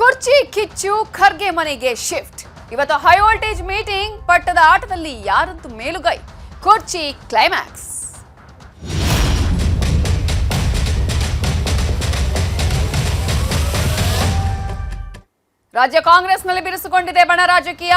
ಕುರ್ಚಿ ಕಿಚ್ಚು ಖರ್ಗೆ ಮನೆಗೆ ಶಿಫ್ಟ್. ಇವತ್ತು ಹೈ ವೋಲ್ಟೇಜ್ ಮೀಟಿಂಗ್. ಪಟ್ಟದ ಆಟದಲ್ಲಿ ಯಾರಂತೂ ಮೇಲುಗೈ? ಕುರ್ಚಿ ಕ್ಲೈಮ್ಯಾಕ್ಸ್. ರಾಜ್ಯ ಕಾಂಗ್ರೆಸ್ನಲ್ಲಿ ಬಿರುಸುಗೊಂಡಿದೆ ಬಣ ರಾಜಕೀಯ.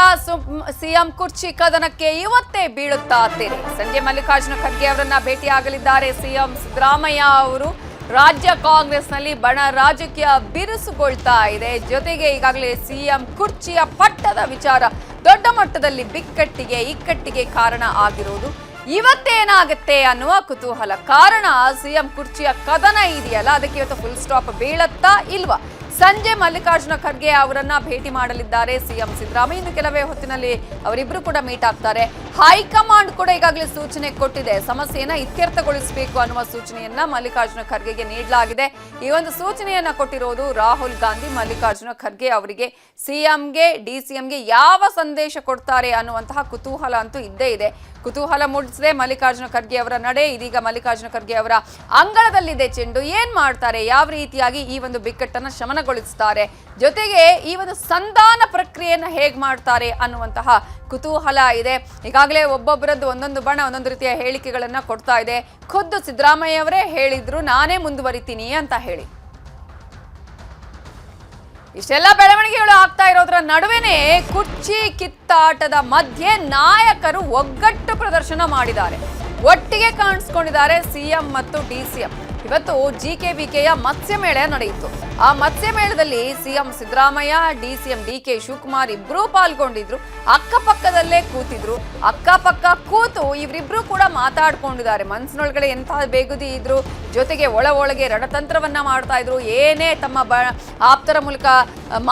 ಸಿಎಂ ಕುರ್ಚಿ ಕದನಕ್ಕೆ ಇವತ್ತೇ ಬೀಳುತ್ತಾ ತೆರೆ. ಸಂಜೆ ಮಲ್ಲಿಕಾರ್ಜುನ ಖರ್ಗೆ ಅವರನ್ನ ಭೇಟಿಯಾಗಲಿದ್ದಾರೆ ಸಿಎಂ ಸಿದ್ದರಾಮಯ್ಯ ಅವರು. ರಾಜ್ಯ ಕಾಂಗ್ರೆಸ್ನಲ್ಲಿ ಬಣ ರಾಜಕೀಯ ಬಿರುಸುಗೊಳ್ತಾ ಇದೆ. ಜೊತೆಗೆ ಈಗಾಗಲೇ ಸಿಎಂ ಕುರ್ಚಿಯ ಪಟ್ಟದ ವಿಚಾರ ದೊಡ್ಡ ಮಟ್ಟದಲ್ಲಿ ಬಿಕ್ಕಟ್ಟಿಗೆ ಇಕ್ಕಟ್ಟಿಗೆ ಕಾರಣ ಆಗಿರುವುದು. ಇವತ್ತೇನಾಗುತ್ತೆ ಅನ್ನುವ ಕುತೂಹಲ. ಕಾರಣ ಸಿಎಂ ಕುರ್ಚಿಯ ಕದನ ಇದೆಯಲ್ಲ, ಅದಕ್ಕೆ ಇವತ್ತು ಫುಲ್ ಸ್ಟಾಪ್ ಬೀಳತ್ತಾ ಇಲ್ವಾ? ಸಂಜೆ ಮಲ್ಲಿಕಾರ್ಜುನ ಖರ್ಗೆ ಅವರನ್ನ ಭೇಟಿ ಮಾಡಲಿದ್ದಾರೆ ಸಿಎಂ ಸಿದ್ದರಾಮಯ್ಯ. ಇನ್ನು ಕೆಲವೇ ಹೊತ್ತಿನಲ್ಲಿ ಅವರಿಬ್ರು ಕೂಡ ಮೀಟ್ ಆಗ್ತಾರೆ. ಹೈಕಮಾಂಡ್ ಕೂಡ ಈಗಾಗಲೇ ಸೂಚನೆ ಕೊಟ್ಟಿದೆ. ಸಮಸ್ಯೆಯನ್ನ ಇತ್ಯರ್ಥಗೊಳಿಸಬೇಕು ಅನ್ನುವ ಸೂಚನೆಯನ್ನ ಮಲ್ಲಿಕಾರ್ಜುನ ಖರ್ಗೆಗೆ ನೀಡಲಾಗಿದೆ. ಈ ಒಂದು ಸೂಚನೆಯನ್ನ ಕೊಟ್ಟಿರೋದು ರಾಹುಲ್ ಗಾಂಧಿ. ಮಲ್ಲಿಕಾರ್ಜುನ ಖರ್ಗೆ ಅವರಿಗೆ ಸಿಎಂಗೆ ಡಿಸಿಎಂಗೆ ಯಾವ ಸಂದೇಶ ಕೊಡ್ತಾರೆ ಅನ್ನುವಂತಹ ಕುತೂಹಲ ಅಂತೂ ಇದ್ದೇ ಇದೆ. ಕುತೂಹಲ ಮೂಡಿಸಿದೆ ಮಲ್ಲಿಕಾರ್ಜುನ ಖರ್ಗೆ ಅವರ ನಡೆ. ಇದೀಗ ಮಲ್ಲಿಕಾರ್ಜುನ ಖರ್ಗೆ ಅವರ ಅಂಗಳದಲ್ಲಿದೆ ಚೆಂಡು. ಏನ್ ಮಾಡ್ತಾರೆ, ಯಾವ ರೀತಿಯಾಗಿ ಈ ಒಂದು ಬಿಕ್ಕಟ್ಟನ್ನು ಶಮನಗೊಳಿಸ್ತಾರೆ, ಜೊತೆಗೆ ಈ ಒಂದು ಸಂಧಾನ ಪ್ರಕ್ರಿಯೆಯನ್ನು ಹೇಗೆ ಮಾಡ್ತಾರೆ ಅನ್ನುವಂತಹ ಕುತೂಹಲ ಇದೆ. ಈಗಾಗಲೇ ಒಬ್ಬೊಬ್ಬರದ್ದು ಒಂದೊಂದು ಬಣ ಒಂದೊಂದು ರೀತಿಯ ಹೇಳಿಕೆಗಳನ್ನ ಕೊಡ್ತಾ ಇದೆ. ಖುದ್ದು ಸಿದ್ದರಾಮಯ್ಯ ಅವರೇ ಹೇಳಿದ್ರು, ನಾನೇ ಮುಂದುವರಿತೀನಿ ಅಂತ ಹೇಳಿ. ಇಷ್ಟೆಲ್ಲ ಬೆಳವಣಿಗೆಗಳು ಆಗ್ತಾ ಇರೋದ್ರ ನಡುವೆನೇ ಕುರ್ಚಿ ಕಿತ್ತಾಟದ ಮಧ್ಯೆ ನಾಯಕರು ಒಗ್ಗಟ್ಟು ಪ್ರದರ್ಶನ ಮಾಡಿದ್ದಾರೆ. ಒಟ್ಟಿಗೆ ಕಾಣಿಸ್ಕೊಂಡಿದ್ದಾರೆ ಸಿಎಂ ಮತ್ತು ಡಿಸಿಎಂ. ಇವತ್ತು ಜಿಕೆವಿಕೆಯ ಮತ್ಸ್ಯಮೇಳ ನಡೆಯಿತು. ಆ ಮತ್ಸ್ಯಮೇಳದಲ್ಲಿ CM Siddaramaiah, DCM DK Shivakumar ಇಬ್ರು ಪಾಲ್ಗೊಂಡಿದ್ರು. ಅಕ್ಕಪಕ್ಕದಲ್ಲೇ ಕೂತಿದ್ರು. ಅಕ್ಕಪಕ್ಕ ಕೂತು ಇವರಿಬ್ರು ಕೂಡ ಮಾತಾಡ್ಕೊಂಡಿದ್ದಾರೆ. ಮನಸ್ಸಿನೊಳಗಡೆ ಎಂಥ ಬೇಗುದಿ ಇದ್ರು. ಜೊತೆಗೆ ಒಳಗೆ ರಣತಂತ್ರವನ್ನ ಮಾಡ್ತಾ ಇದ್ರು. ಏನೇ ತಮ್ಮ ಆಪ್ತರ ಮೂಲಕ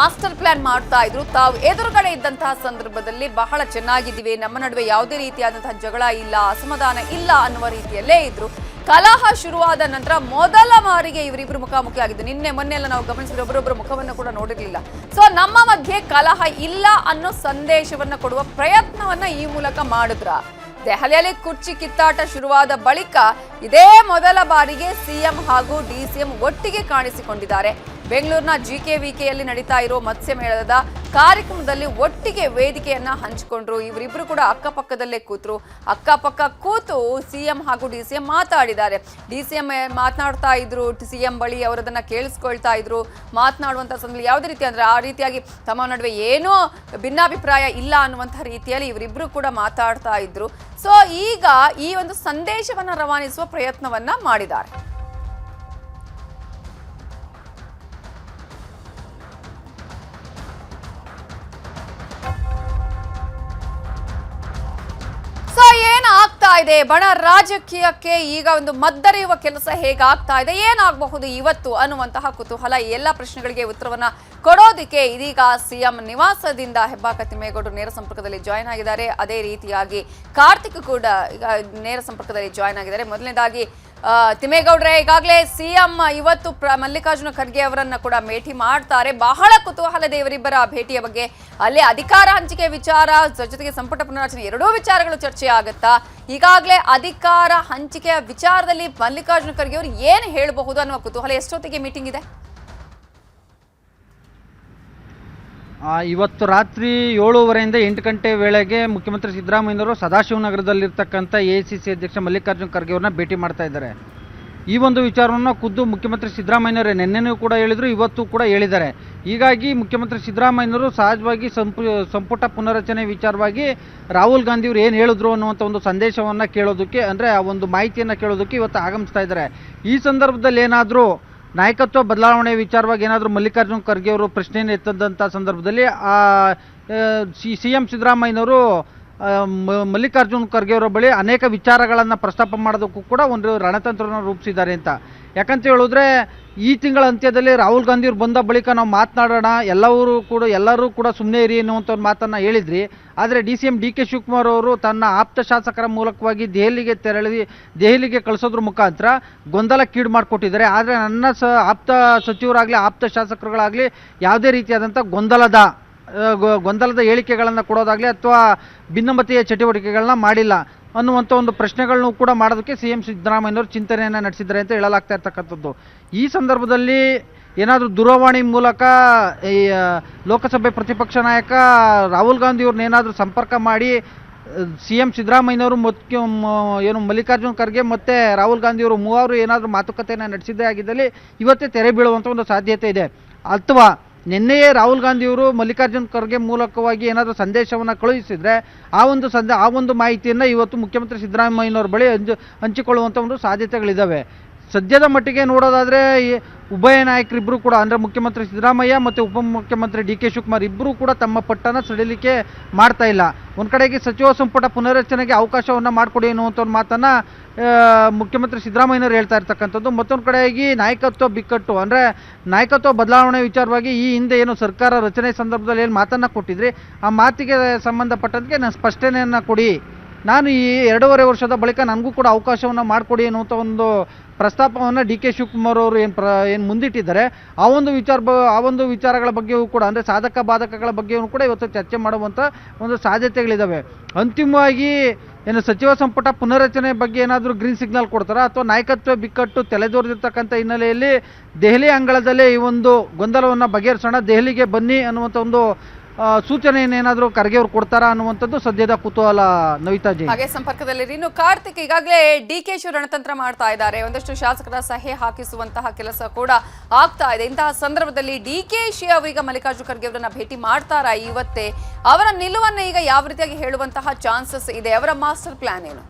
ಮಾಸ್ಟರ್ ಪ್ಲಾನ್ ಮಾಡ್ತಾ ಇದ್ರು. ತಾವು ಎದುರುಗಡೆ ಇದ್ದಂತಹ ಸಂದರ್ಭದಲ್ಲಿ ಬಹಳ ಚೆನ್ನಾಗಿದ್ದೀವಿ, ನಮ್ಮ ನಡುವೆ ಯಾವುದೇ ರೀತಿಯಾದಂತಹ ಜಗಳ ಇಲ್ಲ, ಅಸಮಾಧಾನ ಇಲ್ಲ ಅನ್ನುವ ರೀತಿಯಲ್ಲೇ ಇದ್ರು. ಕಲಹ ಶುರುವಾದ ನಂತರ ಮೊದಲ ಬಾರಿಗೆ ಇವರಿಬ್ರು ಮುಖಾಮುಖಿ ಆಗಿದ್ದು. ನಿನ್ನೆ ಮೊನ್ನೆ ಎಲ್ಲ ನಾವು ಗಮನಿಸಿದ್ರೆ ಒಬ್ಬರೊಬ್ಬರ ಮುಖವನ್ನು ಕೂಡ ನೋಡಿರ್ಲಿಲ್ಲ. ಸೊ ನಮ್ಮ ಮಧ್ಯೆ ಕಲಹ ಇಲ್ಲ ಅನ್ನೋ ಸಂದೇಶವನ್ನ ಕೊಡುವ ಪ್ರಯತ್ನವನ್ನ ಈ ಮೂಲಕ ಮಾಡಿದ್ರ. ದೆಹಲಿಯಲ್ಲಿ ಕುರ್ಚಿ ಕಿತ್ತಾಟ ಶುರುವಾದ ಬಳಿಕ ಇದೇ ಮೊದಲ ಬಾರಿಗೆ ಸಿಎಂ ಹಾಗೂ ಡಿಸಿಎಂ ಒಟ್ಟಿಗೆ ಕಾಣಿಸಿಕೊಂಡಿದ್ದಾರೆ. ಬೆಂಗಳೂರಿನ ಜಿಕೆವಿಕೆಯಲ್ಲಿ ನಡೀತಾ ಇರೋ ಮತ್ಸ್ಯಮೇಳದ ಕಾರ್ಯಕ್ರಮದಲ್ಲಿ ಒಟ್ಟಿಗೆ ವೇದಿಕೆಯನ್ನ ಹಂಚಿಕೊಂಡ್ರು. ಇವರಿಬ್ರು ಕೂಡ ಅಕ್ಕಪಕ್ಕದಲ್ಲೇ ಕೂತ್ರು. ಅಕ್ಕಪಕ್ಕ ಕೂತು ಸಿಎಂ ಹಾಗೂ ಡಿಸಿಎಂ ಮಾತಾಡಿದ್ದಾರೆ. ಡಿಸಿಎಂ ಮಾತನಾಡ್ತಾ ಇದ್ರು, ಸಿಎಂ ಬಳಿ ಅವರದನ್ನ ಕೇಳಿಸ್ಕೊಳ್ತಾ ಇದ್ರು. ಮಾತನಾಡುವಂತ ಸಂದರ್ಭದಲ್ಲಿ ಯಾವುದೇ ರೀತಿ ಅಂದ್ರೆ ಆ ರೀತಿಯಾಗಿ ತಮ್ಮ ನಡುವೆ ಏನೋ ಭಿನ್ನಾಭಿಪ್ರಾಯ ಇಲ್ಲ ಅನ್ನುವಂತಹ ರೀತಿಯಲ್ಲಿ ಇವರಿಬ್ರು ಕೂಡ ಮಾತಾಡ್ತಾ ಇದ್ರು. ಸೊ ಈಗ ಈ ಒಂದು ಸಂದೇಶವನ್ನ ರವಾನಿಸುವ ಪ್ರಯತ್ನವನ್ನ ಮಾಡಿದ್ದಾರೆ. ಏನಾಗ್ತಾ ಇದೆ ಬಣ ರಾಜಕೀಯಕ್ಕೆ ಈಗ ಒಂದು ಮದ್ದರೆಯುವ ಕೆಲಸ ಹೇಗಾಗ್ತಾ ಇದೆ, ಏನಾಗಬಹುದು ಇವತ್ತು ಅನ್ನುವಂತಹ ಕುತೂಹಲ. ಈ ಎಲ್ಲ ಪ್ರಶ್ನೆಗಳಿಗೆ ಉತ್ತರವನ್ನ ಕೊಡೋದಿಕ್ಕೆ ಇದೀಗ ಸಿಎಂ ನಿವಾಸದಿಂದ ಹೆಬ್ಬಾಕ ತಿಮ್ಮೇಗೌಡರು ನೇರ ಸಂಪರ್ಕದಲ್ಲಿ ಜಾಯ್ನ್ ಆಗಿದ್ದಾರೆ. ಅದೇ ರೀತಿಯಾಗಿ ಕಾರ್ತಿಕ್ ಕೂಡ ಈಗ ನೇರ ಸಂಪರ್ಕದಲ್ಲಿ ಜಾಯ್ನ್ ಆಗಿದ್ದಾರೆ. ಮೊದಲನೇದಾಗಿ ತಿಮ್ಮೇಗೌಡ್ರೆ, ಈಗಾಗಲೇ ಸಿಎಂ ಇವತ್ತು ಮಲ್ಲಿಕಾರ್ಜುನ ಖರ್ಗೆ ಅವರನ್ನ ಕೂಡ ಭೇಟಿ ಮಾಡ್ತಾರೆ. ಬಹಳ ಕುತೂಹಲ ಇದೆ ಇವರಿಬ್ಬರ ಭೇಟಿಯ ಬಗ್ಗೆ. ಅಲ್ಲಿ ಅಧಿಕಾರ ಹಂಚಿಕೆ ವಿಚಾರ ಜೊತೆಗೆ ಸಂಪುಟ ಪುನರ್ರಚನೆ ಎರಡೂ ವಿಚಾರಗಳು ಚರ್ಚೆ ಆಗುತ್ತಾ? ಈಗಾಗಲೇ ಅಧಿಕಾರ ಹಂಚಿಕೆಯ ವಿಚಾರದಲ್ಲಿ ಮಲ್ಲಿಕಾರ್ಜುನ ಖರ್ಗೆ ಅವರು ಏನು ಹೇಳಬಹುದು ಅನ್ನುವ ಕುತೂಹಲ. ಎಷ್ಟೊತ್ತಿಗೆ ಮೀಟಿಂಗ್ ಇದೆ? ಇವತ್ತು ರಾತ್ರಿ 7:30ಯಿಂದ 8 ಗಂಟೆ ವೇಳೆಗೆ ಮುಖ್ಯಮಂತ್ರಿ ಸಿದ್ದರಾಮಯ್ಯನವರು ಸದಾಶಿವನಗರದಲ್ಲಿರ್ತಕ್ಕಂಥ ಎಐಸಿಸಿ ಅಧ್ಯಕ್ಷ ಮಲ್ಲಿಕಾರ್ಜುನ ಖರ್ಗೆ ಅವ್ರನ್ನ ಭೇಟಿ ಮಾಡ್ತಾ ಇದ್ದಾರೆ. ಈ ಒಂದು ವಿಚಾರವನ್ನು ಖುದ್ದು ಮುಖ್ಯಮಂತ್ರಿ ಸಿದ್ದರಾಮಯ್ಯನವರೇ ನಿನ್ನೆನೂ ಕೂಡ ಹೇಳಿದರು, ಇವತ್ತು ಕೂಡ ಹೇಳಿದ್ದಾರೆ. ಹೀಗಾಗಿ ಮುಖ್ಯಮಂತ್ರಿ ಸಿದ್ದರಾಮಯ್ಯನವರು ಸಹಜವಾಗಿ ಸಂಪುಟ ಪುನರಚನೆ ವಿಚಾರವಾಗಿ ರಾಹುಲ್ ಗಾಂಧಿ ಅವರು ಏನು ಹೇಳಿದ್ರು ಅನ್ನುವಂಥ ಒಂದು ಸಂದೇಶವನ್ನು ಕೇಳೋದಕ್ಕೆ, ಅಂದರೆ ಆ ಒಂದು ಮಾಹಿತಿಯನ್ನು ಕೇಳೋದಕ್ಕೆ ಇವತ್ತು ಆಗಮಿಸ್ತಾ ಇದ್ದಾರೆ. ಈ ಸಂದರ್ಭದಲ್ಲಿ ಏನಾದರೂ ನಾಯಕತ್ವ ಬದಲಾವಣೆ ವಿಚಾರವಾಗಿ ಏನಾದರೂ ಮಲ್ಲಿಕಾರ್ಜುನ ಖರ್ಗೆ ಅವರು ಪ್ರಶ್ನೆಯನ್ನು ಎತ್ತದಂಥ ಸಂದರ್ಭದಲ್ಲಿ ಸಿಎಂ ಸಿದ್ದರಾಮಯ್ಯನವರು ಮಲ್ಲಿಕಾರ್ಜುನ ಖರ್ಗೆ ಅವರ ಬಳಿ ಅನೇಕ ವಿಚಾರಗಳನ್ನು ಪ್ರಸ್ತಾಪ ಮಾಡೋದಕ್ಕೂ ಕೂಡ ಒಂದು ರಣತಂತ್ರವನ್ನು ರೂಪಿಸಿದ್ದಾರೆ ಅಂತ. ಯಾಕಂತ ಹೇಳಿದ್ರೆ ಈ ತಿಂಗಳ ಅಂತ್ಯದಲ್ಲಿ ರಾಹುಲ್ ಗಾಂಧಿ ಅವರು ಬಂದ ಬಳಿಕ ನಾವು ಮಾತನಾಡೋಣ, ಎಲ್ಲರೂ ಕೂಡ ಸುಮ್ಮನೆ ಇರಿ ಅನ್ನುವಂಥ ಒಂದು ಮಾತನ್ನು ಹೇಳಿದ್ರಿ. ಆದರೆ ಡಿಸಿಎಂ ಡಿಕೆ ಶಿವಕುಮಾರ್ ಅವರು ತನ್ನ ಆಪ್ತ ಶಾಸಕರ ಮೂಲಕವಾಗಿ ದೆಹಲಿಗೆ ಕಳಿಸೋದ್ರ ಮುಖಾಂತರ ಗೊಂದಲಕ್ಕೀಡು ಮಾಡಿಕೊಟ್ಟಿದ್ದಾರೆ. ಆದರೆ ನನ್ನ ಆಪ್ತ ಸಚಿವರಾಗಲಿ ಆಪ್ತ ಶಾಸಕರುಗಳಾಗಲಿ ಯಾವುದೇ ರೀತಿಯಾದಂಥ ಗೊಂದಲದ ಹೇಳಿಕೆಗಳನ್ನು ಕೊಡೋದಾಗಲಿ ಅಥವಾ ಭಿನ್ನಮತೀಯ ಚಟುವಟಿಕೆಗಳನ್ನ ಮಾಡಿಲ್ಲ ಅನ್ನುವಂಥ ಒಂದು ಪ್ರಶ್ನೆಗಳನ್ನು ಕೂಡ ಮಾಡೋದಕ್ಕೆ ಸಿಎಂ ಸಿದ್ದರಾಮಯ್ಯನವರು ಚಿಂತನೆಯನ್ನು ನಡೆಸಿದ್ದಾರೆ ಅಂತ ಹೇಳಲಾಗ್ತಾ ಇರ್ತಕ್ಕಂಥದ್ದು. ಈ ಸಂದರ್ಭದಲ್ಲಿ ಏನಾದರೂ ದೂರವಾಣಿ ಮೂಲಕ ಈ ಲೋಕಸಭೆ ಪ್ರತಿಪಕ್ಷ ನಾಯಕ ರಾಹುಲ್ ಗಾಂಧಿ ಅವ್ರನ್ನ ಏನಾದರೂ ಸಂಪರ್ಕ ಮಾಡಿ CM ಸಿದ್ದರಾಮಯ್ಯನವರು ಏನು ಮಲ್ಲಿಕಾರ್ಜುನ್ ಖರ್ಗೆ ಮತ್ತು ರಾಹುಲ್ ಗಾಂಧಿಯವರು ಮೂವರು ಏನಾದರೂ ಮಾತುಕತೆಯನ್ನು ನಡೆಸಿದ್ದೇ ಆಗಿದ್ದಲ್ಲಿ ಇವತ್ತೇ ತೆರೆ ಬೀಳುವಂಥ ಒಂದು ಸಾಧ್ಯತೆ ಇದೆ. ಅಥವಾ ನಿನ್ನೆಯೇ ರಾಹುಲ್ ಗಾಂಧಿಯವರು ಮಲ್ಲಿಕಾರ್ಜುನ್ ಖರ್ಗೆ ಮೂಲಕವಾಗಿ ಏನಾದರೂ ಸಂದೇಶವನ್ನು ಕಳುಹಿಸಿದರೆ ಆ ಒಂದು ಮಾಹಿತಿಯನ್ನು ಇವತ್ತು ಮುಖ್ಯಮಂತ್ರಿ ಸಿದ್ದರಾಮಯ್ಯನವ್ರ ಬಳಿ ಹಂಚಿಕೊಳ್ಳುವಂಥ ಒಂದು ಸಾಧ್ಯತೆಗಳಿದ್ದಾವೆ. ಸದ್ಯದ ಮಟ್ಟಿಗೆ ನೋಡೋದಾದರೆ ಉಭಯ ನಾಯಕರಿಬ್ಬರು ಕೂಡ ಅಂದರೆ ಮುಖ್ಯಮಂತ್ರಿ ಸಿದ್ದರಾಮಯ್ಯ ಮತ್ತು ಉಪಮುಖ್ಯಮಂತ್ರಿ DK ಶಿವಕುಮಾರ್ ಇಬ್ಬರೂ ಕೂಡ ತಮ್ಮ ಪಟ್ಟನ್ನು ಸಡಿಲಿಕೆ ಮಾಡ್ತಾ ಇಲ್ಲ. ಒಂದು ಕಡೆಗೆ ಸಚಿವ ಸಂಪುಟ ಪುನರ್ರಚನೆಗೆ ಅವಕಾಶವನ್ನು ಮಾಡಿಕೊಡಿ ಅನ್ನುವಂಥ ಒಂದು ಮಾತನ್ನು ಮುಖ್ಯಮಂತ್ರಿ ಸಿದ್ದರಾಮಯ್ಯನವರು ಹೇಳ್ತಾ ಇರ್ತಕ್ಕಂಥದ್ದು. ಮತ್ತೊಂದು ಕಡೆಯಾಗಿ ನಾಯಕತ್ವ ಬಿಕ್ಕಟ್ಟು ಅಂದರೆ ನಾಯಕತ್ವ ಬದಲಾವಣೆ ವಿಚಾರವಾಗಿ ಈ ಹಿಂದೆ ಏನು ಸರ್ಕಾರ ರಚನೆ ಸಂದರ್ಭದಲ್ಲಿ ಏನು ಮಾತನ್ನು ಕೊಟ್ಟಿದ್ರಿ ಆ ಮಾತಿಗೆ ಸಂಬಂಧಪಟ್ಟಂತೆ ನಾನು ಸ್ಪಷ್ಟನೆಯನ್ನು ಕೊಡಿ, ನಾನು ಈ 2.5 ವರ್ಷದ ಬಳಿಕ ನನಗೂ ಕೂಡ ಅವಕಾಶವನ್ನು ಮಾಡಿಕೊಡಿ ಅನ್ನುವಂಥ ಒಂದು ಪ್ರಸ್ತಾಪವನ್ನು DK ಶಿವಕುಮಾರ್ ಅವರು ಏನು ಮುಂದಿಟ್ಟಿದ್ದಾರೆ. ಆ ಒಂದು ವಿಚಾರಗಳ ಬಗ್ಗೆಯೂ ಕೂಡ ಅಂದರೆ ಸಾಧಕ ಬಾಧಕಗಳ ಬಗ್ಗೆಯೂ ಕೂಡ ಇವತ್ತು ಚರ್ಚೆ ಮಾಡುವಂಥ ಒಂದು ಸಾಧ್ಯತೆಗಳಿದ್ದಾವೆ. ಅಂತಿಮವಾಗಿ ಏನು ಸಚಿವ ಸಂಪುಟ ಪುನರ್ರಚನೆ ಬಗ್ಗೆ ಏನಾದರೂ ಗ್ರೀನ್ ಸಿಗ್ನಲ್ ಕೊಡ್ತಾರಾ ಅಥವಾ ನಾಯಕತ್ವ ಬಿಕ್ಕಟ್ಟು ತಲೆದೋರಿರ್ತಕ್ಕಂಥ ಹಿನ್ನೆಲೆಯಲ್ಲಿ ದೆಹಲಿ ಅಂಗಳದಲ್ಲೇ ಈ ಒಂದು ಗೊಂದಲವನ್ನು ಬಗೆಹರಿಸೋಣ, ದೆಹಲಿಗೆ ಬನ್ನಿ ಅನ್ನುವಂಥ ಒಂದು ಸೂಚನೆಯನ್ನೇನಾದರೂ ಖರ್ಗೆ ಅವರು ಕೊಡ್ತಾರಾ ಅನ್ನುವಂಥದ್ದು ಸದ್ಯದ ಕುತೂಹಲ. ನವಿತಾ ಜೈನ್ ಹಾಗೆ ಸಂಪರ್ಕದಲ್ಲಿ ಇನ್ನು ಕಾರ್ತಿಕ್, ಈಗಾಗಲೇ DK ರಣತಂತ್ರ ಮಾಡ್ತಾ ಇದ್ದಾರೆ, ಒಂದಷ್ಟು ಶಾಸಕರ ಸಹಿ ಹಾಕಿಸುವಂತಹ ಕೆಲಸ ಕೂಡ ಆಗ್ತಾ ಇದೆ. ಇಂತಹ ಸಂದರ್ಭದಲ್ಲಿ DK ಅವರೀಗ ಮಲ್ಲಿಕಾರ್ಜುನ್ ಖರ್ಗೆ ಅವರನ್ನ ಭೇಟಿ ಮಾಡ್ತಾರಾ ಇವತ್ತೇ? ಅವರ ನಿಲುವನ್ನು ಈಗ ಯಾವ ರೀತಿಯಾಗಿ ಹೇಳುವಂತಹ ಚಾನ್ಸಸ್ ಇದೆ? ಅವರ ಮಾಸ್ಟರ್ ಪ್ಲಾನ್ ಏನು?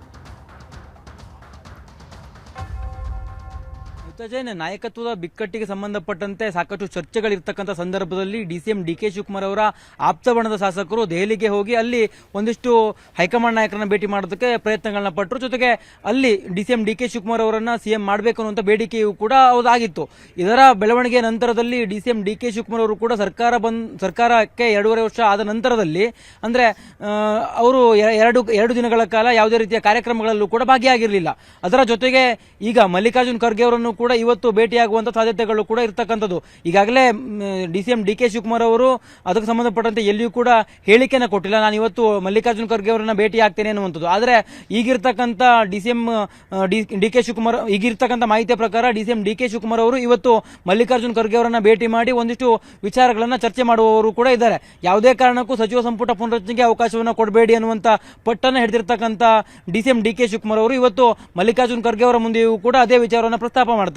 ನಾಯಕತ್ವದ ಬಿಕ್ಕಟ್ಟಿಗೆ ಸಂಬಂಧಪಟ್ಟಂತೆ ಸಾಕಷ್ಟು ಚರ್ಚೆಗಳಿರ್ತಕ್ಕಂಥ ಸಂದರ್ಭದಲ್ಲಿ DCM DK ಶಿವಕುಮಾರ್ ಅವರ ಆಪ್ತಬಣದ ಶಾಸಕರು ದೆಹಲಿಗೆ ಹೋಗಿ ಅಲ್ಲಿ ಒಂದಿಷ್ಟು ಹೈಕಮಾಂಡ್ ನಾಯಕರನ್ನ ಭೇಟಿ ಮಾಡೋದಕ್ಕೆ ಪ್ರಯತ್ನಗಳನ್ನ ಪಟ್ಟರು. ಜೊತೆಗೆ ಅಲ್ಲಿ DCM DK ಶಿವಕುಮಾರ್ ಅವರನ್ನ CM ಮಾಡಬೇಕು ಅನ್ನುವಂಥ ಬೇಡಿಕೆಯೂ ಕೂಡ ಹೌದಾಗಿತ್ತು. ಇದರ ಬೆಳವಣಿಗೆ ನಂತರದಲ್ಲಿ DCM DK ಶಿವಕುಮಾರ್ ಅವರು ಕೂಡ ಸರ್ಕಾರಕ್ಕೆ 2.5 ವರ್ಷ ಆದ ನಂತರದಲ್ಲಿ ಅಂದ್ರೆ ಅವರು ಎರಡು ದಿನಗಳ ಕಾಲ ಯಾವುದೇ ರೀತಿಯ ಕಾರ್ಯಕ್ರಮಗಳಲ್ಲೂ ಕೂಡ ಭಾಗಿಯಾಗಿರಲಿಲ್ಲ. ಅದರ ಜೊತೆಗೆ ಈಗ ಮಲ್ಲಿಕಾರ್ಜುನ್ ಖರ್ಗೆ ಅವರನ್ನು ಕೂಡ ಇವತ್ತು ಭೇಟಿಯಾಗುವಂತ ಸಾಧ್ಯತೆಗಳು ಕೂಡ ಇರತಕ್ಕಂಥದ್ದು. ಈಗಾಗಲೇ DCM DK ಶಿವಕುಮಾರ್ ಅವರು ಅದಕ್ಕೆ ಸಂಬಂಧಪಟ್ಟಂತೆ ಎಲ್ಲಿಯೂ ಕೂಡ ಹೇಳಿಕೆನ ಕೊಟ್ಟಿಲ್ಲ, ನಾನು ಇವತ್ತು ಮಲ್ಲಿಕಾರ್ಜುನ್ ಖರ್ಗೆ ಅವರನ್ನ ಭೇಟಿ ಆಗ್ತೇನೆ ಅನ್ನುವಂಥದ್ದು. ಆದರೆ ಈಗಿರ್ತಕ್ಕಂಥ DK ಶಿವಕುಮಾರ್ ಈಗಿರ್ತಕ್ಕಂಥ ಮಾಹಿತಿಯ ಪ್ರಕಾರ DCM DK ಶಿವಕುಮಾರ್ ಅವರು ಇವತ್ತು ಮಲ್ಲಿಕಾರ್ಜುನ್ ಖರ್ಗೆ ಅವರನ್ನ ಭೇಟಿ ಮಾಡಿ ಒಂದಿಷ್ಟು ವಿಚಾರಗಳನ್ನ ಚರ್ಚೆ ಮಾಡುವವರು ಕೂಡ ಇದ್ದಾರೆ. ಯಾವುದೇ ಕಾರಣಕ್ಕೂ ಸಚಿವ ಸಂಪುಟ ಪುನರ್ರಚನೆಗೆ ಅವಕಾಶವನ್ನು ಕೊಡಬೇಡಿ ಅನ್ನುವಂತ ಪಟ್ಟನ್ನು ಹಿಡಿದಿರ್ತಕ್ಕಂಥ DCM DK ಶಿವಕುಮಾರ್ ಅವರು ಇವತ್ತು ಮಲ್ಲಿಕಾರ್ಜುನ್ ಖರ್ಗೆ ಅವರ ಮುಂದೆಯೂ ಕೂಡ ಅದೇ ವಿಚಾರವನ್ನು ಪ್ರಸ್ತಾಪ ಮಾಡ್ತಾರೆ.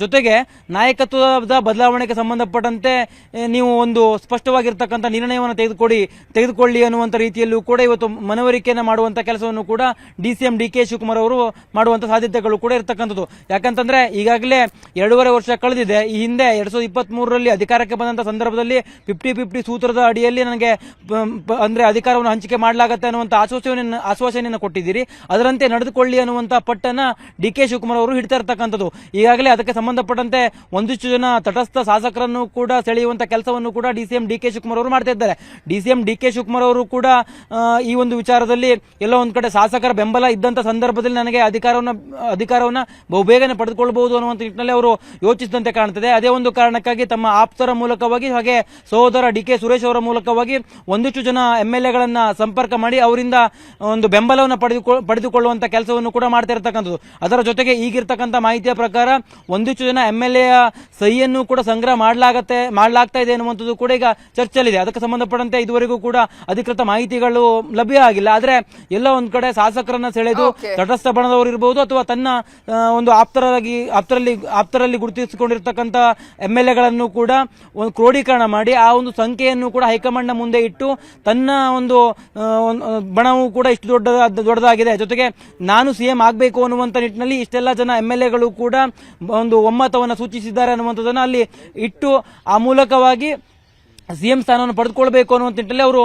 ಜೊತೆಗೆ ನಾಯಕತ್ವದ ಬದಲಾವಣೆಗೆ ಸಂಬಂಧಪಟ್ಟಂತೆ ನೀವು ಒಂದು ಸ್ಪಷ್ಟವಾಗಿರ್ತಕ್ಕಂಥ ನಿರ್ಣಯವನ್ನು ತೆಗೆದುಕೊಳ್ಳಿ ಅನ್ನುವಂಥ ರೀತಿಯಲ್ಲೂ ಕೂಡ ಇವತ್ತು ಮನವರಿಕೆಯನ್ನು ಮಾಡುವಂತ ಕೆಲಸವನ್ನು ಕೂಡ DCM DK ಶಿವಕುಮಾರ್ ಅವರು ಮಾಡುವಂತ ಸಾಧ್ಯತೆಗಳು ಕೂಡ ಇರತಕ್ಕಂಥದ್ದು. ಯಾಕಂತಂದ್ರೆ ಈಗಾಗಲೇ 2.5 ವರ್ಷ ಕಳೆದಿದೆ. ಈ ಹಿಂದೆ 2023ರಲ್ಲಿ ಅಧಿಕಾರಕ್ಕೆ ಬಂದಂತ ಸಂದರ್ಭದಲ್ಲಿ 50-50 ಸೂತ್ರದ ಅಡಿಯಲ್ಲಿ ನನಗೆ ಅಂದ್ರೆ ಅಧಿಕಾರವನ್ನು ಹಂಚಿಕೆ ಮಾಡಲಾಗುತ್ತೆ ಅನ್ನುವಂಥ ಆಶ್ವಾಸನೆಯನ್ನು ಕೊಟ್ಟಿದ್ದೀರಿ, ಅದರಂತೆ ನಡೆದುಕೊಳ್ಳಿ ಅನ್ನುವಂಥ ಪಟ್ಟನ್ನ DK ಶಿವಕುಮಾರ್ ಅವರು ಹಿಡ್ತಾ ಇರ್ತಕ್ಕಂಥದ್ದು. ಈಗಾಗಲೇ ಅದಕ್ಕೆ ಸಂಬಂಧಪಟ್ಟಂತೆ ಒಂದಿಷ್ಟು ಜನ ತಟಸ್ಥ ಶಾಸಕರನ್ನು ಕೂಡ ಸೆಳೆಯುವಂತ ಕೆಲಸವನ್ನು ಕೂಡ DCM DK ಶಿವಕುಮಾರ್ ಅವರು ಮಾಡ್ತಾ ಇದ್ದಾರೆ. DCM DK ಶಿವಕುಮಾರ್ ಅವರು ಕೂಡ ಈ ಒಂದು ವಿಚಾರದಲ್ಲಿ ಎಲ್ಲೋ ಒಂದ್ ಕಡೆ ಶಾಸಕರ ಬೆಂಬಲ ಇದ್ದಂತ ಸಂದರ್ಭದಲ್ಲಿ ನನಗೆ ಅಧಿಕಾರವನ್ನ ಬಹುಬೇಗನೆ ಪಡೆದುಕೊಳ್ಳಬಹುದು ಅನ್ನುವಂತ ನಿಟ್ಟಿನಲ್ಲಿ ಅವರು ಯೋಚಿಸಿದಂತೆ ಕಾಣುತ್ತದೆ. ಅದೇ ಒಂದು ಕಾರಣಕ್ಕಾಗಿ ತಮ್ಮ ಆಪ್ತರ ಮೂಲಕವಾಗಿ ಹಾಗೆ ಸಹೋದರ DK ಸುರೇಶ್ ಅವರ ಮೂಲಕವಾಗಿ ಒಂದಿಷ್ಟು ಜನ MLA ಗಳನ್ನ ಸಂಪರ್ಕ ಮಾಡಿ ಅವರಿಂದ ಒಂದು ಬೆಂಬಲವನ್ನು ಪಡೆದುಕೊಳ್ಳುವಂತ ಕೆಲಸವನ್ನು ಕೂಡ ಮಾಡ್ತಾ ಇರತಕ್ಕಂಥದ್ದು. ಅದರ ಜೊತೆಗೆ ಈಗಿರ್ತಕ್ಕಂಥ ಮಾಹಿತಿಯ ಪ್ರಕಾರ ಒಂದಿಷ್ಟು ಜನ MLA ಸಹಿಯನ್ನು ಕೂಡ ಸಂಗ್ರಹ ಮಾಡಲಾಗ್ತಾ ಇದೆ ಅನ್ನುವಂಥದ್ದು ಕೂಡ ಈಗ ಚರ್ಚೆಯಲ್ಲಿದೆ. ಅದಕ್ಕೆ ಸಂಬಂಧಪಟ್ಟಂತೆ ಇದುವರೆಗೂ ಕೂಡ ಅಧಿಕೃತ ಮಾಹಿತಿಗಳು ಲಭ್ಯ ಆಗಿಲ್ಲ. ಆದ್ರೆ ಎಲ್ಲ ಒಂದ್ ಕಡೆ ಶಾಸಕರನ್ನ ಸೆಳೆದು ತಟಸ್ಥ ಬಣದವರು ಇರಬಹುದು ಅಥವಾ ತನ್ನ ಒಂದು ಆಪ್ತರಲ್ಲಿ ಗುರುತಿಸಿಕೊಂಡಿರ್ತಕ್ಕಂಥ MLA ಗಳನ್ನು ಕೂಡ ಒಂದು ಕ್ರೋಢೀಕರಣ ಮಾಡಿ ಆ ಒಂದು ಸಂಖ್ಯೆಯನ್ನು ಕೂಡ ಹೈಕಮಾಂಡ್ ಮುಂದೆ ಇಟ್ಟು ತನ್ನ ಒಂದು ಬಣವು ಕೂಡ ಇಷ್ಟು ದೊಡ್ಡದಾಗಿದೆ, ಜೊತೆಗೆ ನಾನು CM ಆಗಬೇಕು ಅನ್ನುವಂಥ ನಿಟ್ಟಿನಲ್ಲಿ ಇಷ್ಟೆಲ್ಲ ಜನ MLA ಗಳು ಕೂಡ ಒಂದು ಒಮ್ಮತವನ್ನು ಸೂಚಿಸಿದ್ದಾರೆ ಅನ್ನುವಂಥದ್ದನ್ನು ಅಲ್ಲಿ ಇಟ್ಟು ಆ ಮೂಲಕವಾಗಿ CM ಸ್ಥಾನವನ್ನು ಪಡೆದುಕೊಳ್ಬೇಕು ಅನ್ನುವಂತ ನಿಟ್ಟಿನಲ್ಲಿ ಅವರು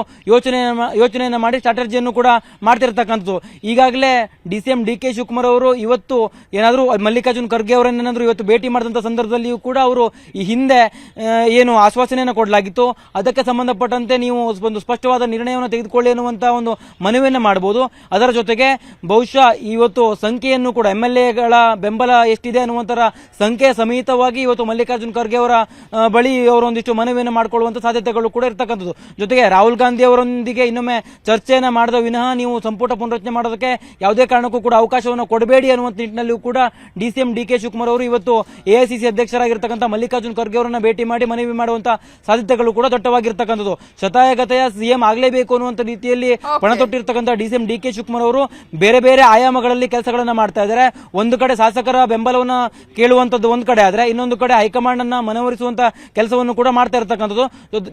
ಯೋಚನೆಯನ್ನು ಮಾಡಿ ಸ್ಟ್ರಾಟಜಿಯನ್ನು ಕೂಡ ಮಾಡ್ತಿರ್ತಕ್ಕಂಥದ್ದು. ಈಗಾಗಲೇ DCM DK ಶಿವಕುಮಾರ್ ಅವರು ಇವತ್ತು ಏನಾದರೂ ಮಲ್ಲಿಕಾರ್ಜುನ್ ಖರ್ಗೆ ಅವರನ್ನೇನಾದರೂ ಇವತ್ತು ಭೇಟಿ ಮಾಡಿದಂಥ ಸಂದರ್ಭದಲ್ಲಿಯೂ ಕೂಡ ಅವರು ಈ ಹಿಂದೆ ಏನು ಆಶ್ವಾಸನೆಯನ್ನು ಕೊಡಲಾಗಿತ್ತು ಅದಕ್ಕೆ ಸಂಬಂಧಪಟ್ಟಂತೆ ನೀವು ಒಂದು ಸ್ಪಷ್ಟವಾದ ನಿರ್ಣಯವನ್ನು ತೆಗೆದುಕೊಳ್ಳಿ ಅನ್ನುವಂಥ ಒಂದು ಮನವಿಯನ್ನು ಮಾಡಬಹುದು. ಅದರ ಜೊತೆಗೆ ಬಹುಶಃ ಇವತ್ತು ಸಂಖ್ಯೆಯನ್ನು ಕೂಡ MLA ಗಳ ಬೆಂಬಲ ಎಷ್ಟಿದೆ ಅನ್ನುವಂಥ ಸಂಖ್ಯೆ ಸಮೇತವಾಗಿ ಇವತ್ತು ಮಲ್ಲಿಕಾರ್ಜುನ್ ಖರ್ಗೆ ಅವರ ಬಳಿ ಅವರು ಒಂದಿಷ್ಟು ಮನವಿಯನ್ನು ಮಾಡಿಕೊಳ್ಳುವಂಥ ಸಾಧ್ಯತೆಗಳು ಕೂಡ ಇರ್ತಕ್ಕಂಥದ್ದು. ಜೊತೆಗೆ ರಾಹುಲ್ ಗಾಂಧಿ ಅವರೊಂದಿಗೆ ಇನ್ನೊಮ್ಮೆ ಚರ್ಚೆಯನ್ನು ಮಾಡಿದ ವಿನಃ ನೀವು ಸಂಪುಟ ಪುನರಚನೆ ಮಾಡೋದಕ್ಕೆ ಯಾವುದೇ ಕಾರಣಕ್ಕೂ ಕೂಡ ಅವಕಾಶವನ್ನು ಕೊಡಬೇಡಿ ಅನ್ನುವಂಥ ನಿಟ್ಟಿನಲ್ಲಿಯೂ ಕೂಡ DCM DK ಶಿವಕುಮಾರ್ ಅವರು ಇವತ್ತು AICC ಅಧ್ಯಕ್ಷರಾಗಿರ್ತಕ್ಕಂಥ ಮಲ್ಲಿಕಾರ್ಜುನ್ ಖರ್ಗೆ ಅವರನ್ನ ಭೇಟಿ ಮಾಡಿ ಮನವಿ ಮಾಡುವಂತ ಸಾಧ್ಯತೆಗಳು ಕೂಡ ದಟ್ಟವಾಗಿರ್ತಕ್ಕಂಥದ್ದು. ಶತಾಯಗತೆಯ CM ಆಗಲೇಬೇಕು ಅನ್ನುವಂಥ ರೀತಿಯಲ್ಲಿ ಪಣ ತೊಟ್ಟಿರ್ತಕ್ಕಂಥ DCM DK ಶಿವಕುಮಾರ್ ಅವರು ಬೇರೆ ಬೇರೆ ಆಯಾಮಗಳಲ್ಲಿ ಕೆಲಸಗಳನ್ನ ಮಾಡ್ತಾ ಇದ್ದಾರೆ. ಒಂದು ಕಡೆ ಶಾಸಕರ ಬೆಂಬಲವನ್ನ ಕೇಳುವಂತದ್ದು ಒಂದು ಕಡೆ ಆದ್ರೆ, ಇನ್ನೊಂದು ಕಡೆ ಹೈಕಮಾಂಡ್ ಅನ್ನ ಮನವೊಲಿಸುವಂತ ಕೆಲಸವನ್ನು ಕೂಡ ಮಾಡ್ತಾ ಇರತಕ್ಕಂಥದ್ದು.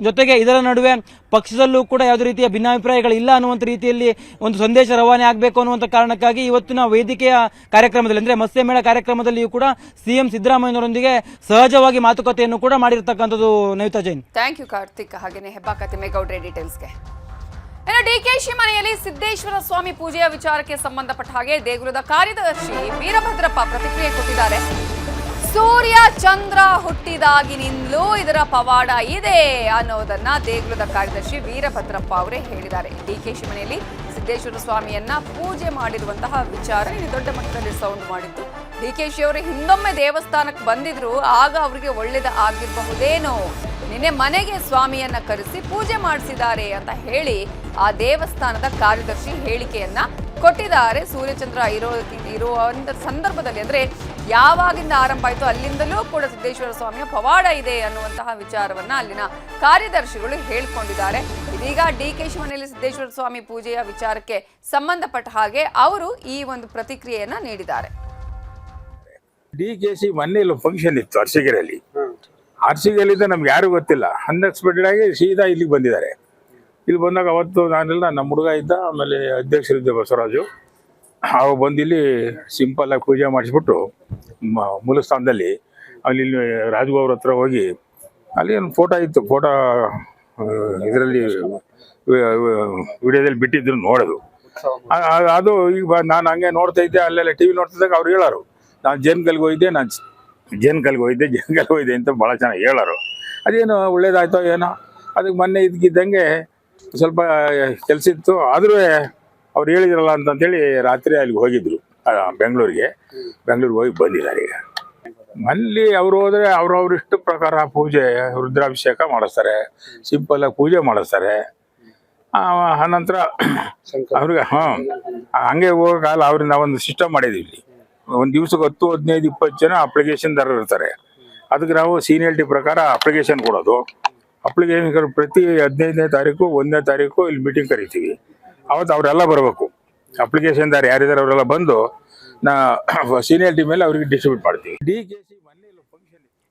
ಜೊತೆಗೆ ಇದರ ನಡುವೆ ಪಕ್ಷದಲ್ಲೂ ಕೂಡ ಯಾವುದೇ ರೀತಿಯ ಭಿನ್ನಾಭಿಪ್ರಾಯಗಳು ಇಲ್ಲ ಅನ್ನುವಂಥ ರೀತಿಯಲ್ಲಿ ಒಂದು ಸಂದೇಶ ರವಾನೆ ಆಗಬೇಕು ಅನ್ನುವಂಥ ಕಾರಣಕ್ಕಾಗಿ ಇವತ್ತಿನ ವೇದಿಕೆಯ ಕಾರ್ಯಕ್ರಮದಲ್ಲಿ ಅಂದ್ರೆ ಮತ್ಸ್ಯ ಮೇಳ ಕಾರ್ಯಕ್ರಮದಲ್ಲಿಯೂ ಕೂಡ CM ಸಿದ್ದರಾಮಯ್ಯನವರೊಂದಿಗೆ ಸಹಜವಾಗಿ ಮಾತುಕತೆಯನ್ನು ಕೂಡ ಮಾಡಿರ್ತಕ್ಕಂಥದ್ದು. ನವಿತಾ ಜೈನ್. Thank you Karthik. ಹಾಗೇನೆ ಹೆಬ್ಬಾಕ ತಿಮ್ಮೇಗೌಡ್ರೆ ಡೀಟೇಲ್ಸ್ಗೆ. ಇನ್ನು DKಶಿ ಮನೆಯಲ್ಲಿ ಸಿದ್ದೇಶ್ವರ ಸ್ವಾಮಿ ಪೂಜೆಯ ವಿಚಾರಕ್ಕೆ ಸಂಬಂಧಪಟ್ಟ ಹಾಗೆ ದೇಗುಲದ ಕಾರ್ಯದರ್ಶಿ ವೀರಭದ್ರಪ್ಪ ಪ್ರತಿಕ್ರಿಯೆ ಕೊಟ್ಟಿದ್ದಾರೆ. ಸೂರ್ಯ ಚಂದ್ರ ಹುಟ್ಟಿದಾಗಿನಿಂದಲೂ ಇದರ ಪವಾಡ ಇದೆ ಅನ್ನೋದನ್ನ ದೇಗುಲದ ಕಾರ್ಯದರ್ಶಿ ವೀರಭದ್ರಪ್ಪ ಅವರೇ ಹೇಳಿದ್ದಾರೆ. DKಶಿ ಮನೆಯಲ್ಲಿ ಸಿದ್ದೇಶ್ವರ ಸ್ವಾಮಿಯನ್ನ ಪೂಜೆ ಮಾಡಿರುವಂತಹ ವಿಚಾರ ಇದು ದೊಡ್ಡ ಮಟ್ಟದಲ್ಲಿ ಸೌಂಡ್ ಮಾಡಿತ್ತು. DKಶಿ ಅವರು ಹಿಂದೊಮ್ಮೆ ದೇವಸ್ಥಾನಕ್ಕೆ ಬಂದಿದ್ರು, ಆಗ ಅವರಿಗೆ ಒಳ್ಳೇದ ಆಗಿರಬಹುದೇನೋ, ನಿನ್ನೆ ಮನೆಗೆ ಸ್ವಾಮಿಯನ್ನ ಕರೆಸಿ ಪೂಜೆ ಮಾಡಿಸಿದ್ದಾರೆ ಅಂತ ಹೇಳಿ ಆ ದೇವಸ್ಥಾನದ ಕಾರ್ಯದರ್ಶಿ ಹೇಳಿಕೆಯನ್ನ ಕೊಟ್ಟಿದ್ದಾರೆ. ಸೂರ್ಯಚಂದ್ರ ಇರುವ ಸಂದರ್ಭದಲ್ಲಿ ಅಂದ್ರೆ ಯಾವಾಗಿಂದ ಆರಂಭ ಆಯಿತು ಅಲ್ಲಿಂದಲೂ ಕೂಡ ಸಿದ್ದೇಶ್ವರ ಸ್ವಾಮಿಯ ಪವಾಡ ಇದೆ ಅನ್ನುವಂತಹ ವಿಚಾರವನ್ನ ಅಲ್ಲಿನ ಕಾರ್ಯದರ್ಶಿಗಳು ಹೇಳ್ಕೊಂಡಿದ್ದಾರೆ. ಇದೀಗ DKಶಿ ಮನೆಯಲ್ಲಿ ಸಿದ್ದೇಶ್ವರ ಸ್ವಾಮಿ ಪೂಜೆಯ ವಿಚಾರಕ್ಕೆ ಸಂಬಂಧಪಟ್ಟ ಹಾಗೆ ಅವರು ಈ ಒಂದು ಪ್ರತಿಕ್ರಿಯೆಯನ್ನ ನೀಡಿದ್ದಾರೆ. DKಶಿ ಮೊನ್ನೆ ಫಂಕ್ಷನ್ ಇತ್ತು ಅರ್ಸಿಗೆಯಲ್ಲಿದ್ದ ನಮ್ಗೆ ಯಾರು ಗೊತ್ತಿಲ್ಲ. ಅನ್ಎಕ್ಸ್ಪೆಕ್ಟೆಡ್ ಆಗಿ ಸೀದಾ ಇಲ್ಲಿಗೆ ಬಂದಿದ್ದಾರೆ. ಇಲ್ಲಿ ಬಂದಾಗ ಅವತ್ತು ನಾನೆಲ್ಲ ನಮ್ಮ ಹುಡುಗ ಇದ್ದ, ಆಮೇಲೆ ಅಧ್ಯಕ್ಷರಿದ್ದ ಬಸವರಾಜು, ಅವು ಬಂದಿಲ್ಲಿ ಸಿಂಪಲ್ ಆಗಿ ಪೂಜೆ ಮಾಡಿಸ್ಬಿಟ್ಟು ಮೂಲಸ್ಥಾನದಲ್ಲಿ ಅಲ್ಲಿ ರಾಜಗೌರ ಹತ್ರ ಹೋಗಿ ಅಲ್ಲಿ ಒಂದು ಫೋಟೋ ಇತ್ತು. ಫೋಟೋ ಇದರಲ್ಲಿ ವಿಡಿಯೋದಲ್ಲಿ ಬಿಟ್ಟಿದ್ರು ನೋಡೋದು. ಅದು ಈಗ ನಾನು ಹಂಗೆ ನೋಡ್ತಾ ಇದ್ದೆ, ಅಲ್ಲೆಲ್ಲ TV ನೋಡ್ತಿದ್ದಾಗ ಅವ್ರು ಹೇಳೋರು ನಾನು ಜೇನ್ಕಲ್ಗೆ ಹೋಗಿದ್ದೆ ಅಂತ ಭಾಳ ಚೆನ್ನಾಗಿ ಹೇಳೋರು. ಅದೇನು ಒಳ್ಳೇದಾಯ್ತೋ ಏನೋ, ಅದಕ್ಕೆ ಮೊನ್ನೆ ಇದಕ್ಕಿದ್ದಂಗೆ ಸ್ವಲ್ಪ ಕೆಲಸ ಇತ್ತು, ಆದರೂ ಅವ್ರು ಹೇಳಿದ್ರಲ್ಲ ಅಂತಂತೇಳಿ ರಾತ್ರಿ ಅಲ್ಲಿಗೆ ಹೋಗಿದ್ರು ಬೆಂಗಳೂರಿಗೆ ಹೋಗಿ ಬಂದಿದ್ದಾರೆ. ಈಗ ಅಲ್ಲಿ ಅವ್ರು ಹೋದರೆ ಅವ್ರವ್ರಿಷ್ಟ ಪ್ರಕಾರ ಪೂಜೆ ರುದ್ರಾಭಿಷೇಕ ಮಾಡಿಸ್ತಾರೆ, ಸಿಂಪಲ್ಲಾಗಿ ಪೂಜೆ ಮಾಡಿಸ್ತಾರೆ. ಆನಂತರ ಅವ್ರಿಗೆ ಹಂಗೆ ಹೋಗಲ್ಲ. ಅವ್ರಿಂದ ಒಂದು ಸಿಸ್ಟಮ್ ಮಾಡಿದ್ದೀವಿ. ಒಂದು ದಿವ್ಸಕ್ಕೆ 10, 15, 20 ಜನ ಅಪ್ಲಿಕೇಶನ್ದಾರರು ಇರ್ತಾರೆ. ಅದಕ್ಕೆ ನಾವು ಸೀನಿಯಾರಿಟಿ ಪ್ರಕಾರ ಅಪ್ಲಿಕೇಶನ್ ಕೊಡೋದು. ಅಪ್ಲಿಕೇಶನ್ ಪ್ರತಿ 15ನೇ ತಾರೀಕು 1ನೇ ತಾರೀಕು ಇಲ್ಲಿ ಮೀಟಿಂಗ್ ಕರಿತೀವಿ. ಅವತ್ತು ಅವರೆಲ್ಲ ಬರಬೇಕು. ಅಪ್ಲಿಕೇಶನ್ದಾರ ಯಾರಿದ್ದಾರೆ ಅವರೆಲ್ಲ ಬಂದು ಸೀನಿಯಾರಿಟಿ ಮೇಲೆ ಅವರಿಗೆ ಡಿಸ್ಟ್ರಿಬ್ಯೂಟ್ ಮಾಡ್ತೀವಿ.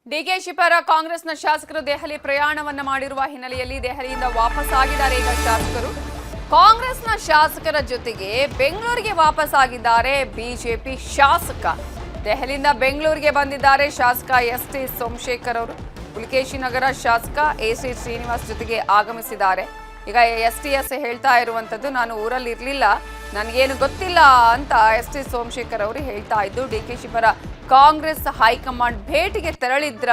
DKಶಿ ಪರ ಕಾಂಗ್ರೆಸ್ನ ಶಾಸಕರು ದೆಹಲಿ ಪ್ರಯಾಣವನ್ನ ಮಾಡಿರುವ ಹಿನ್ನೆಲೆಯಲ್ಲಿ ದೆಹಲಿಯಿಂದ ವಾಪಸ್ ಆಗಿದ್ದಾರೆ. ಈಗ ಶಾಸಕರು ಕಾಂಗ್ರೆಸ್ನ ಶಾಸಕರ ಜೊತೆಗೆ ಬೆಂಗಳೂರಿಗೆ ವಾಪಸ್ ಆಗಿದ್ದಾರೆ. ಬಿಜೆಪಿ ಶಾಸಕ ದೆಹಲಿಯಿಂದ ಬೆಂಗಳೂರಿಗೆ ಬಂದಿದ್ದಾರೆ. ಶಾಸಕ ST ಸೋಮಶೇಖರ್ ಅವರು ಪುಲಕೇಶಿ ನಗರ ಶಾಸಕ AC ಶ್ರೀನಿವಾಸ್ ಜೊತೆಗೆ ಆಗಮಿಸಿದ್ದಾರೆ. ಈಗ STS ಹೇಳ್ತಾ ಇರುವಂತದ್ದು, ನಾನು ಊರಲ್ಲಿ ಇರ್ಲಿಲ್ಲ, ನನಗೇನು ಗೊತ್ತಿಲ್ಲ ಅಂತ ST ಸೋಮಶೇಖರ್ ಅವರು ಹೇಳ್ತಾ ಇದ್ದು. DKಶಿ ಪರ ಕಾಂಗ್ರೆಸ್ ಹೈಕಮಾಂಡ್ ಭೇಟಿಗೆ ತೆರಳಿದ್ರ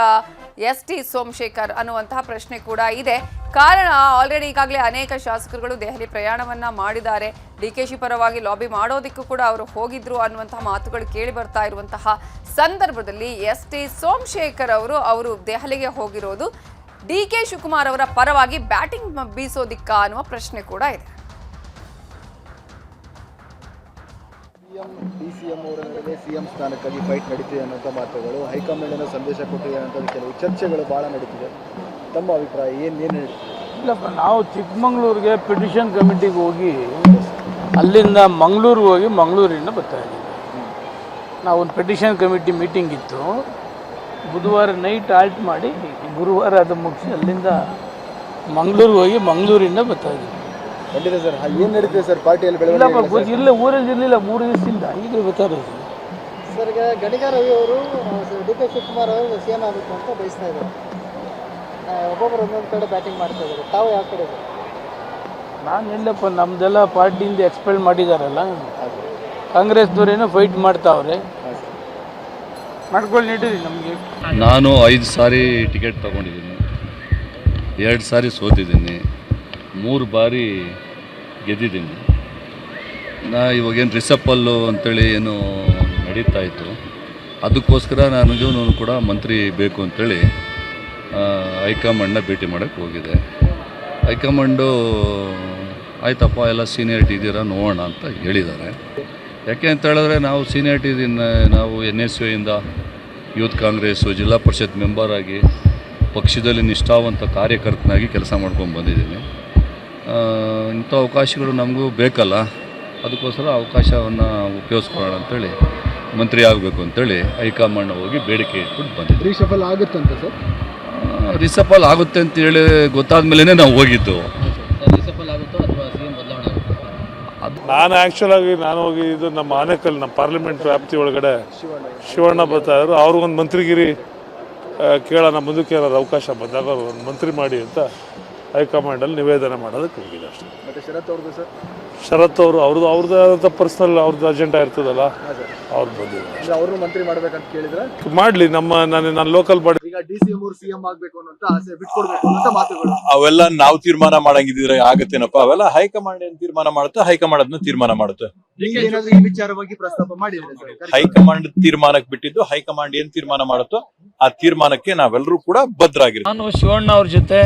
ST ಸೋಮಶೇಖರ್ ಅನ್ನುವಂತಹ ಪ್ರಶ್ನೆ ಕೂಡ ಇದೆ. ಕಾರಣ ಆಲ್ರೆಡಿ ಈಗಾಗಲೇ ಅನೇಕ ಶಾಸಕರುಗಳು ದೆಹಲಿ ಪ್ರಯಾಣವನ್ನ ಮಾಡಿದ್ದಾರೆ. DKಶಿ ಪರವಾಗಿ ಲಾಬಿ ಮಾಡೋದಕ್ಕೂ ಕೂಡ ಅವರು ಹೋಗಿದ್ರು ಅನ್ನುವಂತಹ ಮಾತುಗಳು ಕೇಳಿ ಬರ್ತಾ ಇರುವಂತಹ ಸಂದರ್ಭದಲ್ಲಿ ST ಸೋಮಶೇಖರ್ ಅವರು ದೆಹಲಿಗೆ ಹೋಗಿರೋದು DK ಶಿವಕುಮಾರ್ ಅವರ ಪರವಾಗಿ ಬ್ಯಾಟಿಂಗ್ ಬೀಸೋದಿಕ್ಕ ಅನ್ನುವ ಪ್ರಶ್ನೆ ಕೂಡ ಇದೆ. DCM ಅವರ ನಡುವೆ CM ಸ್ಥಾನಕ್ಕಾಗಿ ಫೈಟ್ ನಡೀತಿದೆ ಅನ್ನೋಂಥ ಮಾತುಗಳು, ಹೈಕಮಾಂಡಿನ ಸಂದೇಶ ಕೊಟ್ಟಿದೆ ಅನ್ನೋಂಥ ಕೆಲವು ಚರ್ಚೆಗಳು ಭಾಳ ನಡೀತಿದೆ. ತಮ್ಮ ಅಭಿಪ್ರಾಯ ಏನು ಇಲ್ಲಪ್ಪ, ನಾವು ಚಿಕ್ಕಮಂಗ್ಳೂರಿಗೆ ಪಿಟಿಷನ್ ಕಮಿಟಿಗೆ ಹೋಗಿ ಅಲ್ಲಿಂದ ಮಂಗಳೂರಿಗೆ ಹೋಗಿ ಮಂಗಳೂರಿಂದ ಬರ್ತಾ ಇದ್ದೀವಿ. ನಾವೊಂದು ಪಿಟಿಷನ್ ಕಮಿಟಿ ಮೀಟಿಂಗ್ ಇತ್ತು, ಬುಧವಾರ ನೈಟ್ ಆಲ್ಟ್ ಮಾಡಿ ಗುರುವಾರ ಅದು ಮುಗಿಸಿ ಅಲ್ಲಿಂದ ಮಂಗಳೂರಿಗೆ ಹೋಗಿ ಮಂಗಳೂರಿಂದ ಬರ್ತಾ ಇದ್ದೀವಿ. ಖಂಡಿತ ಸರ್. ಏನು ನಡೀತಿದೆ ಸರ್ ಪಾರ್ಟಿಯಲ್ಲಿ ಬೆಳವಣಿಗೆ? ಇಲ್ಲ, ಊರಲ್ಲಿ ಇರಲಿಲ್ಲ 3 ದಿವಸದಿಂದ, ಈಗ ಬರ್ತಾ ಇರೋದು. ಸರ್, ಈಗ ಗಣಿಗ ರವಿ ಅವರು DK ಶಿವಕುಮಾರ್ ಅವರು CM ಆಗಬೇಕು ಅಂತ ಬಯಸ್ತಾ ಇದ್ದಾರೆ. ಒಬ್ಬೊಬ್ಬರು ಒಂದೊಂದು ಕಡೆ ಬ್ಯಾಟಿಂಗ್ ಮಾಡ್ತಾ ಇದ್ದಾರೆ. ತಾವು ಯಾವ ಕಡೆ? ನಾನು ಇಲ್ಲಪ್ಪ, ನಮ್ಮದೆಲ್ಲ ಪಾರ್ಟಿಯಿಂದ ಎಕ್ಸ್ಪೆಲ್ ಮಾಡಿದಾರಲ್ಲ, ಕಾಂಗ್ರೆಸ್ದವ್ರೇನೋ ಫೈಟ್ ಮಾಡ್ತಾವ್ರೆ, ಮಾಡ್ಕೊಂಡು ನೀಡಿರಿ ನಮಗೆ. ನಾನು 5 ಸಾರಿ ಟಿಕೆಟ್ ತೊಗೊಂಡಿದ್ದೀನಿ, 2 ಸಾರಿ ಸೋತಿದ್ದೀನಿ, 3 ಬಾರಿ ಗೆದ್ದಿದ್ದೀನಿ. ಇವಾಗೇನು ರಿಸಪ್ಪಲ್ಲು ಅಂತೇಳಿ ಏನು ನಡೀತಾ ಇತ್ತು, ಅದಕ್ಕೋಸ್ಕರ ನನಗೂ ಕೂಡ ಮಂತ್ರಿ ಬೇಕು ಅಂತೇಳಿ ಹೈಕಮಾಂಡ್ನ ಭೇಟಿ ಮಾಡೋಕ್ಕೆ ಹೋಗಿದೆ. ಹೈಕಮಾಂಡು ಆಯ್ತಪ್ಪ ಎಲ್ಲ ಸೀನಿಯರಿಟಿ ಇದ್ದೀರಾ ನೋಡೋಣ ಅಂತ ಹೇಳಿದ್ದಾರೆ. ಯಾಕೆ ಅಂತ ಹೇಳಿದ್ರೆ ನಾವು ಸೀನಿಯರಿಟಿ ನಾವು NSUಯಿಂದ ಯೂತ್ ಕಾಂಗ್ರೆಸ್ಸು ಜಿಲ್ಲಾ ಪರಿಷತ್ ಮೆಂಬರ್ ಆಗಿ ಪಕ್ಷದಲ್ಲಿ ನಿಷ್ಠಾವಂತ ಕಾರ್ಯಕರ್ತನಾಗಿ ಕೆಲಸ ಮಾಡ್ಕೊಂಡು ಬಂದಿದ್ದೀನಿ. ಇಂಥ ಅವಕಾಶಗಳು ನಮಗೂ ಬೇಕಲ್ಲ, ಅದಕ್ಕೋಸ್ಕರ ಅವಕಾಶವನ್ನು ಉಪಯೋಗಿಸ್ಕೊಳ್ಳೋಣ ಅಂತೇಳಿ ಮಂತ್ರಿ ಆಗಬೇಕು ಅಂತೇಳಿ ಹೈಕಮಾಂಡ್ ಹೋಗಿ ಬೇಡಿಕೆ ಇಟ್ಬಿಟ್ಟು ಬಂದಿದ್ದೆ. Reshuffle ಆಗುತ್ತಂತ sir? ರಿಸಫಲ್ ಆಗುತ್ತೆ ಅಂತೇಳಿ ಗೊತ್ತಾದ ಮೇಲೇ ನಾವು ಹೋಗಿದ್ದು. ನಾನು ಆ್ಯಕ್ಚುಲಾಗಿ ನಾನು ಹೋಗಿದ್ದು ನಮ್ಮ ಆನೇಕಲ್, ನಮ್ಮ ಪಾರ್ಲಿಮೆಂಟ್ ವ್ಯಾಪ್ತಿ ಒಳಗಡೆ ಶಿವಣ್ಣ ಬರ್ತಾ ಇದ್ರು. ಅವ್ರಿಗೊಂದು ಮಂತ್ರಿಗಿರಿ ಕೇಳೋಣ, ಮುಂದಕ್ಕೆ ಏನಾದ್ರು ಅವಕಾಶ ಬಂದಾಗ ಅವ್ರಿಗೊಂದು ಮಂತ್ರಿ ಮಾಡಿ ಅಂತ ಹೈಕಮಾಂಡಲ್ಲಿ ನಿವೇದನೆ ಮಾಡೋದಕ್ಕೆ ಹೋಗಿದೆ ಅಷ್ಟೇ. ಮತ್ತು ಶರತ್ ಅವ್ರದ್ದು ಸರ್? ಶರತ್ ಅವರು ಅವ್ರದ್ದು ಆದಂಥ ಪರ್ಸ್ನಲ್ ಅವ್ರದ್ದು ಅಜೆಂಡಾ ಇರ್ತದಲ್ಲ, ಅವ್ರು ಬಂದಿದ್ದಾರೆ. ಅವ್ರನ್ನೂ ಮಂತ್ರಿ ಮಾಡ್ಬೇಕಂತ ಕೇಳಿದ್ರೆ ಮಾಡಲಿ. ನಾನು ಲೋಕಲ್ ಬಾಡಿ ಈಗ DCM ಅವರು CM ಆಗಬೇಕು ಅನ್ನೋಂಥ ಆಸೆ, ಬಿಟ್ಕೊಡ್ಬೇಕು ಅನ್ನೋಂಥ ಮಾತುಗಳು ಅವೆಲ್ಲ ನಾವು ತೀರ್ಮಾನ ಮಾಡಂಗಿದ್ರೆ ಆಗತ್ತೇನಪ್ಪ? ಅವೆಲ್ಲ ಹೈಕಮಾಂಡ್ ಏನ್ ತೀರ್ಮಾನ ಮಾಡುತ್ತೆ, ಹೈಕಮಾಂಡ್ ಅದನ್ನ ತೀರ್ಮಾನ ಮಾಡುತ್ತೆ. ಏನಾದ್ರು ಈ ವಿಚಾರವಾಗಿ ಪ್ರಸ್ತಾಪ ಮಾಡಿದ್ರೆ ಸರ್? ಹೈಕಮಾಂಡ್ ತೀರ್ಮಾನಕ್ಕೆ ಬಿಟ್ಟಿದ್ದು, ಹೈಕಮಾಂಡ್ ಏನ್ ತೀರ್ಮಾನ ಮಾಡುತ್ತೋ ಆ ತೀರ್ಮಾನಕ್ಕೆ ನಾವೆಲ್ಲರೂ ಕೂಡ ಬದ್ಧರಾಗಿರ್ತೀವಿ. ನಾನು ಶಿವಣ್ಣ ಅವ್ರ ಜೊತೆ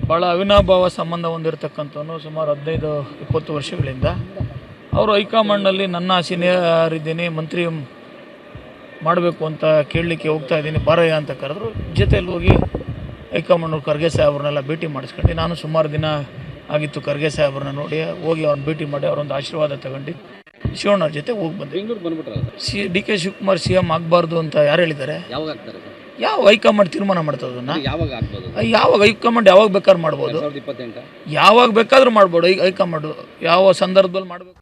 ಭಾಳ ಅವಿನಾಭಾವ ಸಂಬಂಧ ಹೊಂದಿರತಕ್ಕಂಥವನು ಸುಮಾರು 15-20 ವರ್ಷಗಳಿಂದ. ಅವರು ಹೈಕಮಾಂಡ್ನಲ್ಲಿ ನನ್ನ ಸೀನಿಯರ್ ಇದ್ದೀನಿ, ಮಂತ್ರಿ ಮಾಡಬೇಕು ಅಂತ ಕೇಳಲಿಕ್ಕೆ ಹೋಗ್ತಾ ಇದ್ದೀನಿ, ಬಾರಯ್ಯ ಅಂತ ಕರೆದ್ರು. ಜೊತೆಯಲ್ಲಿ ಹೋಗಿ ಹೈಕಮಾಂಡ್ ಖರ್ಗೆ ಸಾಹೇಬ್ರನ್ನೆಲ್ಲ ಭೇಟಿ ಮಾಡಿಸ್ಕೊಂಡು, ನಾನು ಸುಮಾರು ದಿನ ಆಗಿತ್ತು ಖರ್ಗೆ ಸಾಹೇಬ್ರನ್ನ ನೋಡಿ, ಹೋಗಿ ಅವ್ರನ್ನ ಭೇಟಿ ಮಾಡಿ ಅವರೊಂದು ಆಶೀರ್ವಾದ ತಗೊಂಡು ಶಿವಣ್ಣವ್ರ ಜೊತೆ ಹೋಗಿ ಬಂದೆ. ಬೆಂಗಳೂರು ಬಂದ್ಬಿಟ್ರೆ DK ಶಿವಕುಮಾರ್ CM ಆಗಬಾರ್ದು ಅಂತ ಯಾರು ಹೇಳಿದ್ದಾರೆ? ಯಾವ ಹೈಕಮಾಂಡ್ ತೀರ್ಮಾನ ಮಾಡ್ತದನ್ನ? ಯಾವಾಗ ಹೈಕಮಾಂಡ್ ಯಾವಾಗ ಬೇಕಾದ್ರೂ ಮಾಡ್ಬೋದು, ಯಾವಾಗ ಬೇಕಾದ್ರೂ ಮಾಡ್ಬೋದು. ಹೈಕಮಾಂಡ್ ಯಾವ ಸಂದರ್ಭದಲ್ಲಿ ಮಾಡಬೇಕು